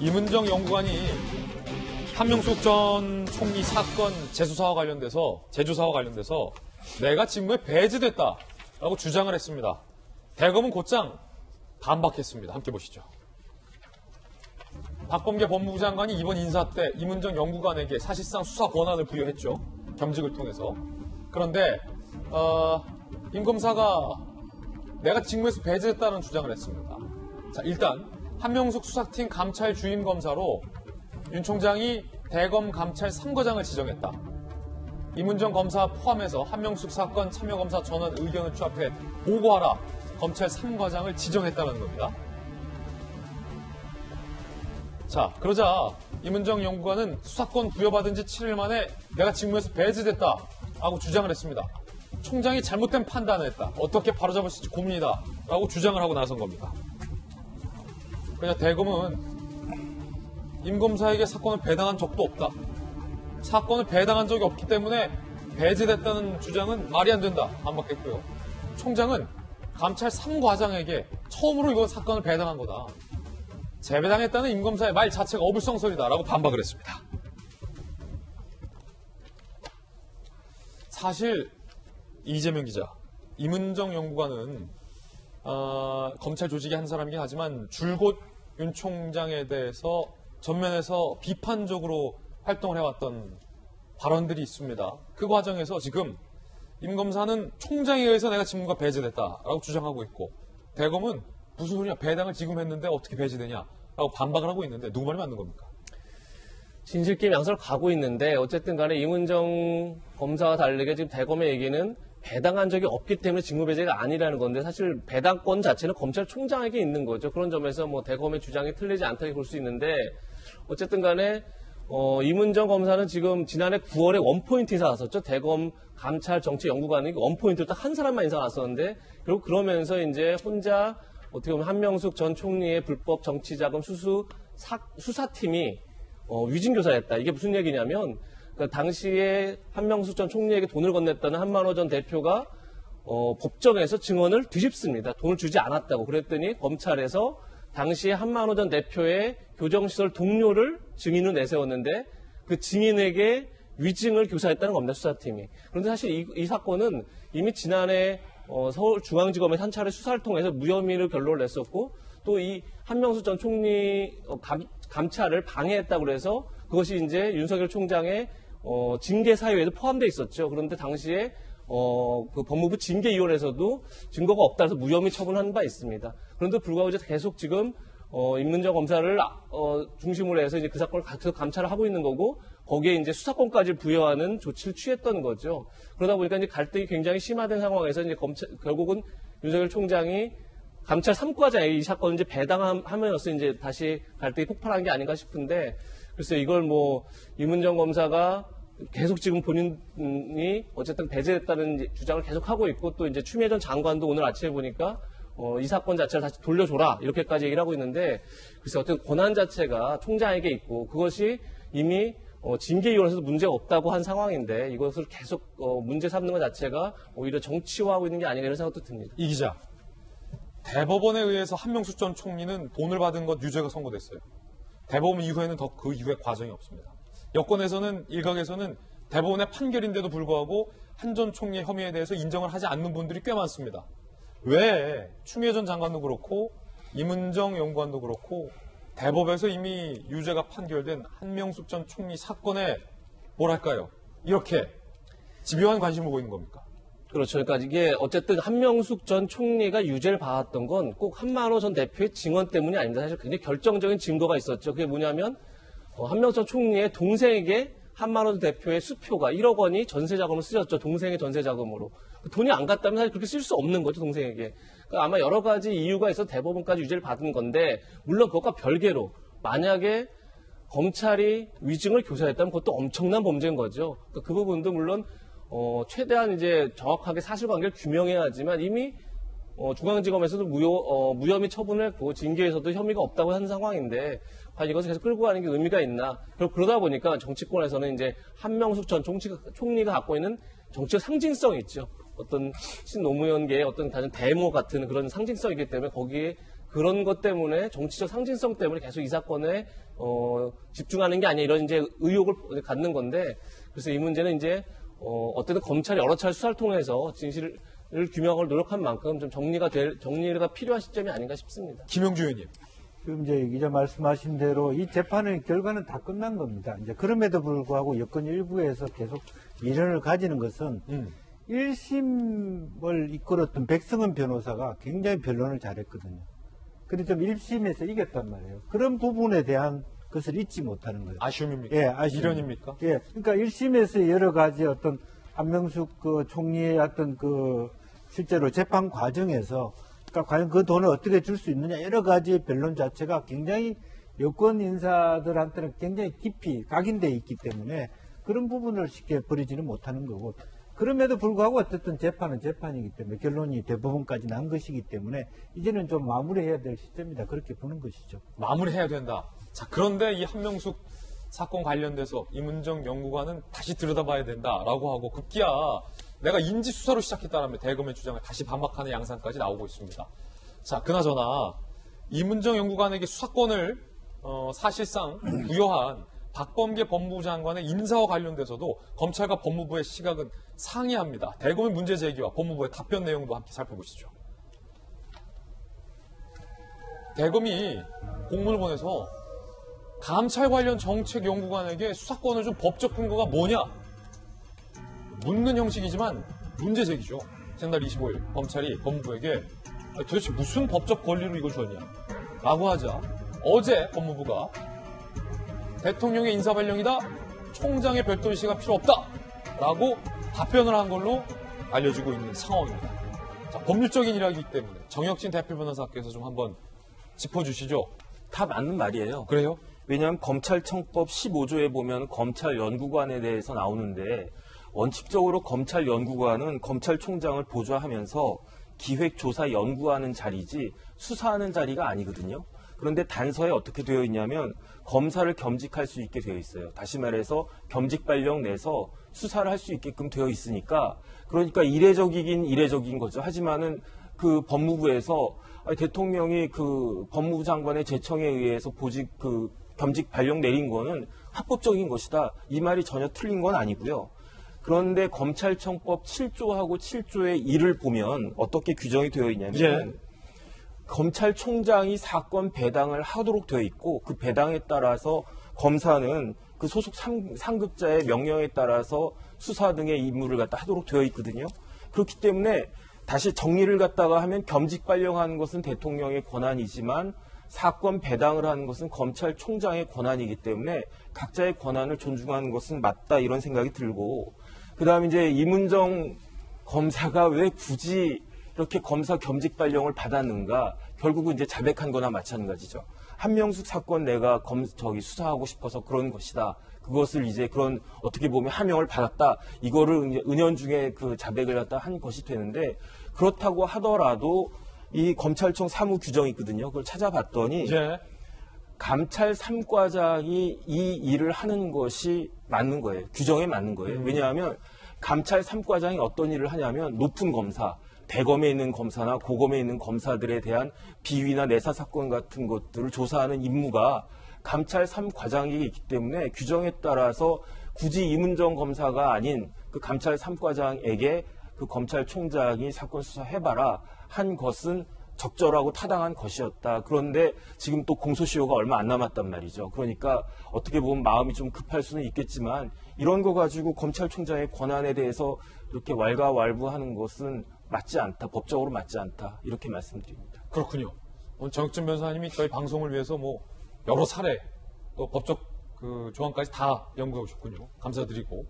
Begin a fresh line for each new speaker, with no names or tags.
이문정 연구관이 한명숙 전 총리 사건 제주사와 관련돼서 내가 직무에 배제됐다라고 주장을 했습니다. 대검은 곧장 반박했습니다. 함께 보시죠. 박범계 법무부 장관이 이번 인사 때 이문정 연구관에게 사실상 수사 권한을 부여했죠. 겸직을 통해서. 그런데 임 검사가 내가 직무에서 배제됐다는 주장을 했습니다. 자, 일단 한명숙 수사팀 감찰 주임 검사로 윤 총장이 대검 감찰 3거장을 지정했다. 이문정 검사 포함해서 한명숙 사건 참여검사 전원 의견을 취합해 보고하라. 검찰 3과장을 지정했다는 겁니다. 자, 그러자 이문정 연구관은 수사권 부여받은 지 7일 만에 내가 직무에서 배제됐다라고 주장을 했습니다. 총장이 잘못된 판단을 했다. 어떻게 바로잡을 수 있을지 고민이다. 라고 주장을 하고 나선 겁니다. 그냥 대검은 임 검사에게 사건을 배당한 적도 없다. 사건을 배당한 적이 없기 때문에 배제됐다는 주장은 말이 안 된다. 반박했고요. 총장은 감찰 3과장에게 처음으로 이거 사건을 배당한 거다. 재배당했다는 임 검사의 말 자체가 어불성설이다라고 반박을 했습니다. 사실 이재명 기자, 이문정 연구관은 검찰 조직의 한 사람이긴 하지만 줄곧 윤 총장에 대해서 전면에서 비판적으로 활동을 해왔던 발언들이 있습니다. 그 과정에서 지금 임 검사는 총장에 의해서 내가 직무가 배제됐다라고 주장하고 있고 대검은 무슨 소리야, 배당을 지금 했는데 어떻게 배제되냐라고 반박을 하고 있는데 누구 말이 맞는 겁니까?
진실게임 양서를 가고 있는데 어쨌든 간에 이문정 검사와 다르게 지금 대검의 얘기는 배당한 적이 없기 때문에 직무배제가 아니라는 건데 사실 배당권 자체는 검찰총장에게 있는 거죠. 그런 점에서 뭐 대검의 주장이 틀리지 않다고 볼 수 있는데 어쨌든 간에 이문정 검사는 지금 지난해 9월에 원포인트 인사 나왔었죠. 대검 감찰 정치 연구관이 원포인트로 딱 한 사람만 인사 나왔었는데 결국 그러면서 이제 혼자 어떻게 보면 한명숙 전 총리의 불법 정치자금 수사팀이 위증교사였다. 이게 무슨 얘기냐면 그러니까 당시에 한명숙 전 총리에게 돈을 건넸다는 한만호 전 대표가 법정에서 증언을 뒤집습니다. 돈을 주지 않았다고. 그랬더니 검찰에서 당시에 한만호 전 대표의 교정시설 동료를 증인으로 내세웠는데 그 증인에게 위증을 교사했다는 겁니다. 수사팀이. 그런데 사실 이 사건은 이미 지난해 서울중앙지검에서 한 차례 수사를 통해서 무혐의를 결론을 냈었고 또 이 한명숙 전 총리 감찰을 방해했다고 해서 그것이 이제 윤석열 총장의 징계 사유에도 포함되어 있었죠. 그런데 당시에 그 법무부 징계위원회에서도 증거가 없다 해서 무혐의 처분한 바 있습니다. 그런데 불구하고 이제 계속 지금 임문정 검사를 중심으로 해서 이제 그 사건을 계속 감찰을 하고 있는 거고 거기에 이제 수사권까지 부여하는 조치를 취했던 거죠. 그러다 보니까 이제 갈등이 굉장히 심화된 상황에서 이제 결국은 윤석열 총장이 감찰 3과장에 이 사건을 이제 배당하면서 이제 다시 갈등이 폭발한 게 아닌가 싶은데 글쎄 이걸 뭐 이문정 검사가 계속 지금 본인이 어쨌든 배제됐다는 주장을 계속 하고 있고 또 이제 추미애 전 장관도 오늘 아침에 보니까 이 사건 자체를 다시 돌려줘라 이렇게까지 얘기를 하고 있는데 글쎄 어떤 권한 자체가 총장에게 있고 그것이 이미 징계위원회에서도 문제가 없다고 한 상황인데 이것을 계속 문제 삼는 것 자체가 오히려 정치화하고 있는 게 아닌가 이런 생각도 듭니다.
이 기자, 대법원에 의해서 한명숙 전 총리는 돈을 받은 것 유죄가 선고됐어요. 대법원 이후에는 더 그 이후에 과정이 없습니다. 여권에서는 일각에서는 대법원의 판결인데도 불구하고 한 전 총리의 혐의에 대해서 인정을 하지 않는 분들이 꽤 많습니다. 왜 추미애 전 장관도 그렇고 이문정 연구관도 그렇고 대법에서 이미 유죄가 판결된 한명숙 전 총리 사건에 뭐랄까요? 이렇게 집요한 관심을 보이는 겁니까?
그렇죠. 그러니까 이게 어쨌든 한명숙 전 총리가 유죄를 받았던 건 꼭 한만호 전 대표의 증언 때문이 아닙니다. 사실 굉장히 결정적인 증거가 있었죠. 그게 뭐냐면 한명숙 전 총리의 동생에게 한만호 전 대표의 수표가 1억 원이 전세자금으로 쓰였죠. 동생의 전세자금으로. 돈이 안 갔다면 사실 그렇게 쓸 수 없는 거죠. 동생에게. 그러니까 아마 여러 가지 이유가 있어서 대법원까지 유죄를 받은 건데 물론 그것과 별개로 만약에 검찰이 위증을 교사했다면 그것도 엄청난 범죄인 거죠. 그러니까 그 부분도 물론 최대한 이제 정확하게 사실관계를 규명해야 하지만 이미 중앙지검에서도 무혐의 처분을 했고 징계에서도 혐의가 없다고 한 상황인데 과연 이것을 계속 끌고 가는 게 의미가 있나? 그러다 보니까 정치권에서는 이제 한명숙 전 총리가 갖고 있는 정치적 상징성이 있죠. 어떤 친노무현계의 어떤 다른 대모 같은 그런 상징성이기 때문에 거기에 그런 것 때문에 정치적 상징성 때문에 계속 이 사건에 집중하는 게 아니야 이런 이제 의혹을 갖는 건데 그래서 이 문제는 이제 어쨌든 검찰이 여러 차례 수사를 통해서 진실을 규명을 노력한 만큼 좀 정리가 필요한 시점이 아닌가 싶습니다.
김영주 의원님.
지금 이제 기자 말씀하신 대로 이 재판의 결과는 다 끝난 겁니다. 이제 그럼에도 불구하고 여권 일부에서 계속 미련을 가지는 것은 1심을 이끌었던 백승은 변호사가 굉장히 변론을 잘했거든요. 근데 좀 1심에서 이겼단 말이에요. 그런 부분에 대한 것을 잊지 못하는 거예요.
아쉬움입니까?
예, 아쉬움.
미련입니까?
예, 그러니까 1심에서 여러 가지 어떤 한명숙 그 총리의 어떤 그 실제로 재판 과정에서 그러니까 과연 그 돈을 어떻게 줄 수 있느냐 여러 가지 변론 자체가 굉장히 여권 인사들한테는 굉장히 깊이 각인돼 있기 때문에 그런 부분을 쉽게 버리지는 못하는 거고 그럼에도 불구하고 어쨌든 재판은 재판이기 때문에 결론이 대부분까지 난 것이기 때문에 이제는 좀 마무리해야 될 시점이다 그렇게 보는 것이죠.
마무리해야 된다. 자, 그런데 이 한명숙 사건 관련돼서 이문정 연구관은 다시 들여다봐야 된다라고 하고 급기야 내가 인지 수사로 시작했다라며 대검의 주장을 다시 반박하는 양상까지 나오고 있습니다. 자, 그나저나 이문정 연구관에게 수사권을 사실상 부여한 박범계 법무부 장관의 인사와 관련돼서도 검찰과 법무부의 시각은 상이합니다. 대검의 문제 제기와 법무부의 답변 내용도 함께 살펴보시죠. 대검이 공문을 보내서 감찰 관련 정책 연구관에게 수사권을 준 법적 근거가 뭐냐? 묻는 형식이지만 문제 제기죠. 지난달 25일 검찰이 법무부에게 도대체 무슨 법적 권리로 이걸 줬냐? 라고 하자 어제 법무부가 대통령의 인사발령이다. 총장의 별도 지시가 필요 없다. 라고 답변을 한 걸로 알려지고 있는 상황입니다. 자, 법률적인 일이기 때문에 정혁진 대표 변호사께서 좀 한번 짚어주시죠.
다 맞는 말이에요.
그래요?
왜냐하면 검찰청법 15조에 보면 검찰연구관에 대해서 나오는데 원칙적으로 검찰연구관은 검찰총장을 보좌하면서 기획조사 연구하는 자리지 수사하는 자리가 아니거든요. 그런데 단서에 어떻게 되어 있냐면 검사를 겸직할 수 있게 되어 있어요. 다시 말해서 겸직 발령 내서 수사를 할 수 있게끔 되어 있으니까 그러니까 이례적이긴 이례적인 거죠. 하지만은 그 법무부에서 대통령이 그 법무부 장관의 제청에 의해서 겸직 발령 내린 거는 합법적인 것이다. 이 말이 전혀 틀린 건 아니고요. 그런데 검찰청법 7조하고 7조의 1을 보면 어떻게 규정이 되어 있냐면 검찰총장이 사건 배당을 하도록 되어 있고 그 배당에 따라서 검사는 그 소속 상급자의 명령에 따라서 수사 등의 임무를 갖다 하도록 되어 있거든요. 그렇기 때문에 다시 정리를 갖다가 하면 겸직 발령하는 것은 대통령의 권한이지만 사건 배당을 하는 것은 검찰총장의 권한이기 때문에 각자의 권한을 존중하는 것은 맞다 이런 생각이 들고 그다음에 이제 이문정 검사가 왜 굳이 이렇게 검사 겸직 발령을 받았는가? 결국은 이제 자백한 거나 마찬가지죠. 한명숙 사건 내가 수사하고 싶어서 그런 것이다. 그것을 이제 그런 어떻게 보면 하명을 받았다. 이거를 이제 은연중에 그 자백을 갖다 한 것이 되는데 그렇다고 하더라도 이 검찰청 사무 규정이 있거든요. 그걸 찾아봤더니 감찰 3과장이 이 일을 하는 것이 맞는 거예요. 규정에 맞는 거예요. 왜냐하면 감찰 3과장이 어떤 일을 하냐면 높은 검사, 대검에 있는 검사나 고검에 있는 검사들에 대한 비위나 내사 사건 같은 것들을 조사하는 임무가 감찰 3과장이 있기 때문에 규정에 따라서 굳이 이문정 검사가 아닌 그 감찰 3과장에게 그 검찰총장이 사건 수사해봐라 한 것은 적절하고 타당한 것이었다. 그런데 지금 또 공소시효가 얼마 안 남았단 말이죠. 그러니까 어떻게 보면 마음이 좀 급할 수는 있겠지만 이런 거 가지고 검찰총장의 권한에 대해서 이렇게 왈가왈부하는 것은 맞지 않다. 법적으로 맞지 않다. 이렇게 말씀드립니다.
그렇군요. 오늘 정혁진 변호사님이 저희 방송을 위해서 여러 사례 또 법적 그 조항까지 다 연구해 오셨군요. 감사드리고.